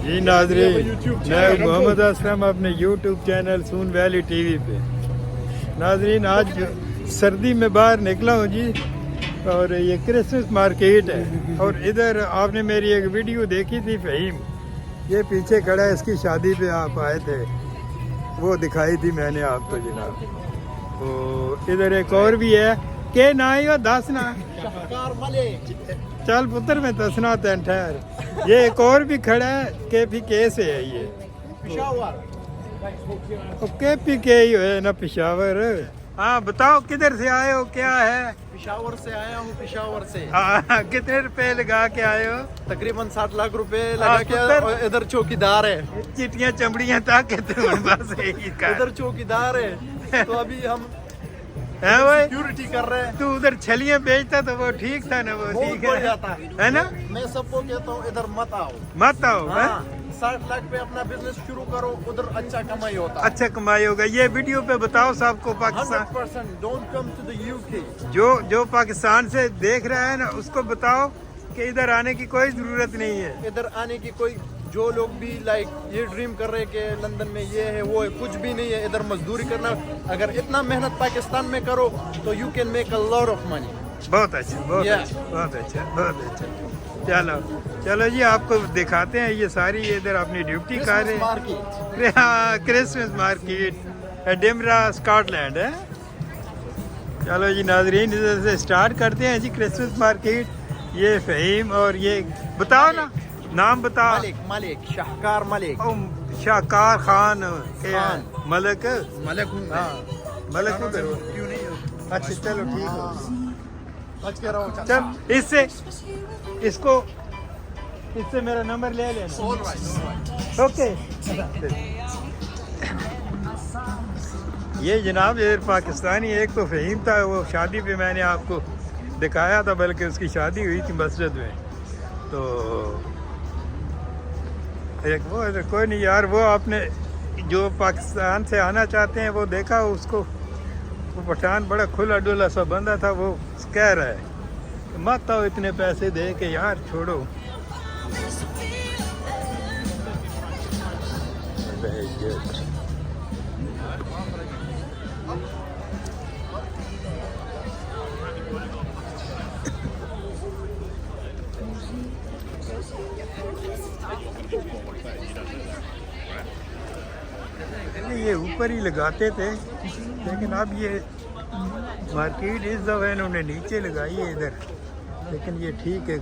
जी नाज़रीन, मैं मोहम्मद असलम अपने यूट्यूब चैनल सून वैली टीवी पे। नाज़रीन, आज सर्दी में बाहर निकला हूँ जी, और ये क्रिसमस मार्केट है। और इधर आपने मेरी एक वीडियो देखी थी फ़हीम, ये पीछे खड़ा है, इसकी शादी पे आप आए थे, वो दिखाई थी मैंने आपको जनाब। तो इधर एक और भी है, के ना ही हो दस ना चल पुत्र में दसना तन ठहर। ये एक और भी खड़ा है, के पी के से है ये, के पी के ही है ना पेशावर। हाँ बताओ किधर से आए हो, क्या है? पेशावर से आया हूँ, पेशावर से। हाँ, कितने रुपए लगा के आए हो? तकरीबन 60 लाख रुपए लगा के। इधर चौकीदार है, चिटियाँ चमड़ियाँ ताकि बस इधर चौकीदार है। तो अभी हम है भाई सिक्योरिटी कर रहे हैं। तू उधर छलियाँ बेचता तो वो ठीक था ना, वो ठीक बढ़ जाता है ना? मैं सबको कहता हूँ इधर मत आओ, मत आओ। हाँ, 60 लाख पे अपना बिजनेस शुरू करो, उधर अच्छा कमाई होता है। अच्छा कमाई होगा। ये वीडियो पे बताओ सबको, Pakistan 100% don't come to the UK. जो पाकिस्तान से देख रहा है ना, उसको बताओ कि इधर आने की कोई जरूरत नहीं है। इधर आने की कोई, जो लोग भी लाइक ये ड्रीम कर रहे हैं कि लंदन में ये है वो है, कुछ भी नहीं है। इधर मजदूरी करना, अगर इतना मेहनत पाकिस्तान में करो तो you can make a lot of money. बहुत अच्छा, बहुत अच्छा, बहुत अच्छा, बहुत अच्छा। चलो चलो जी, आपको दिखाते हैं ये सारी इधर अपनी ड्यूटी कर रहे हैं। हाँ, क्रिसमस मार्केट डिमरा स्कॉटलैंड है। चलो जी नाजरीन, इधर से स्टार्ट करते हैं जी क्रिसमस मार्केट। ये फ़हीम, और ये बताओ ना नाम बताओ। मलिक शाहकार मलिक। शाहकार खान खान। मलक मलिक हूँ मैं। हाँ मलक हूँ करो। क्यों नहीं हो? अच्छा चलो ठीक है। बच के रहो। चल इससे मेरा नंबर ले लेना। ओके। ये जनाब इधर पाकिस्तानी एक तो फ़हीम था, वो शादी पे मैंने आपको दिखाया था, बल्कि उसकी शादी हुई थी मस्जिद में। तो एक वो कोई नहीं यार, वो आपने जो पाकिस्तान से आना चाहते हैं वो देखा उसको, वो पठान बड़ा खुला डुला सा बंदा था, वो कह रहा है मत आओ इतने पैसे दे के यार, छोड़ो। ये ऊपर ही लगाते थे, लेकिन अब ये मार्केट इस दफ़ा इन्होंने नीचे लगाई है इधर, लेकिन ये ठीक है।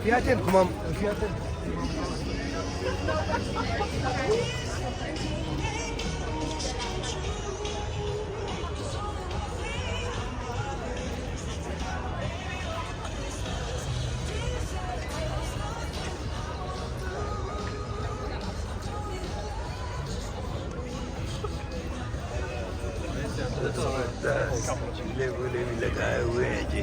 فياتين كمام فياتين. झूले वूले भी लगाए हुए हैं जी।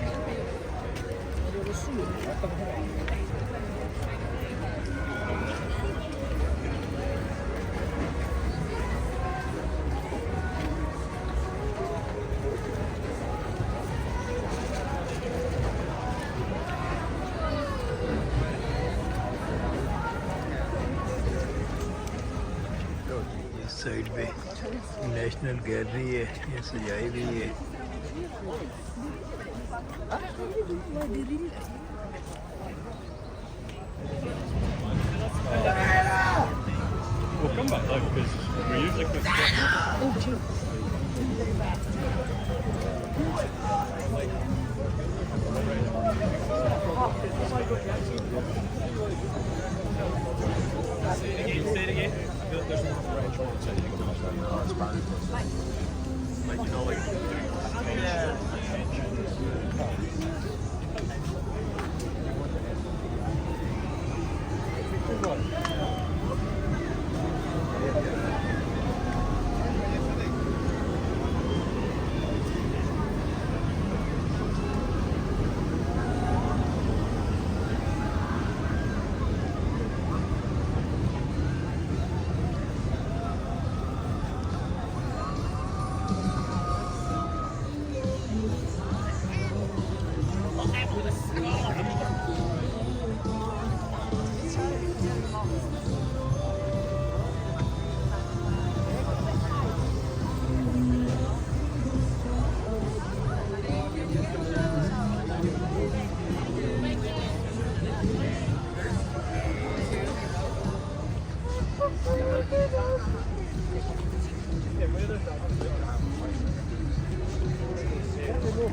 साइड पे नेशनल गैलरी है, ये सजाई हुई है। We'll come back though because we usually put Say it again. There's more range on it, so you can like you know, like Okay,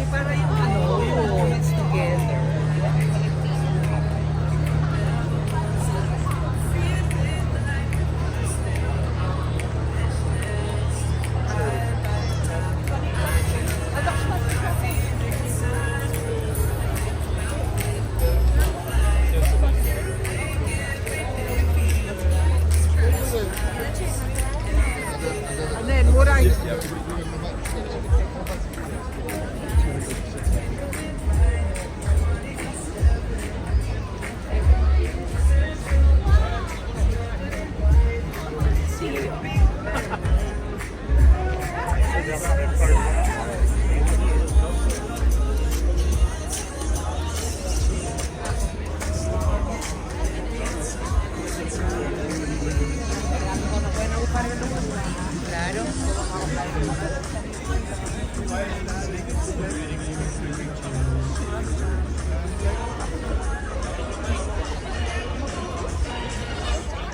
para yung ano, yung it's together. Ano yun, mura yun.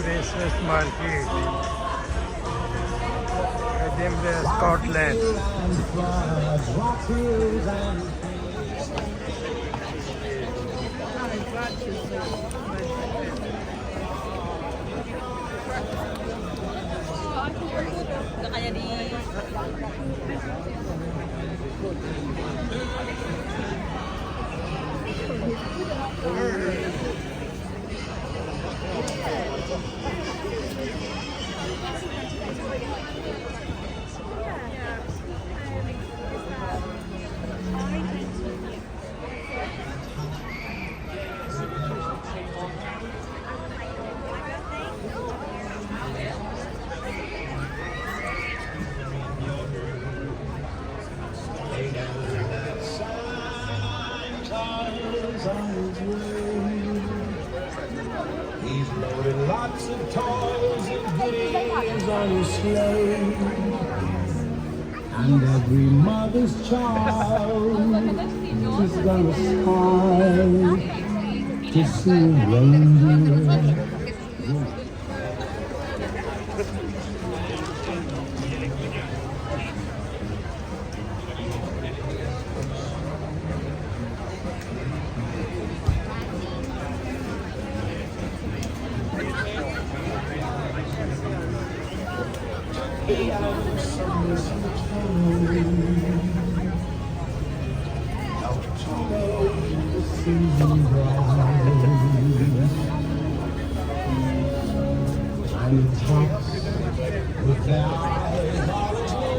Christmas market, Edinburgh, Scotland. Kaya di... He's loaded lots of toys and goodies on his sleigh. And every mother's child is gonna smile to see a reindeer. And talks with their eyes all alone.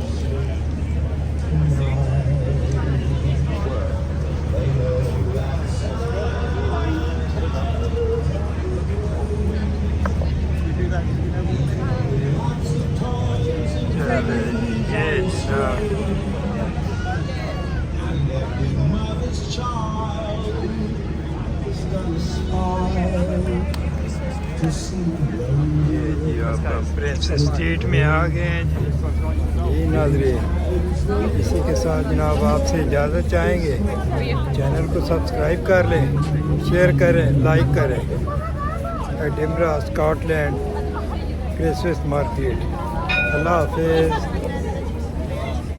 They know that's lots of toys and Yes, and every mother's child is gonna smile to see जी आप Prince street में आ गए हैं जी नाज़रीन, इसी के साथ जनाब आपसे इजाज़त चाहेंगे। चैनल को सब्सक्राइब कर लें, शेयर करें, लाइक करें। Edinburgh, Scotland Christmas market. अल्लाह हाफिज़।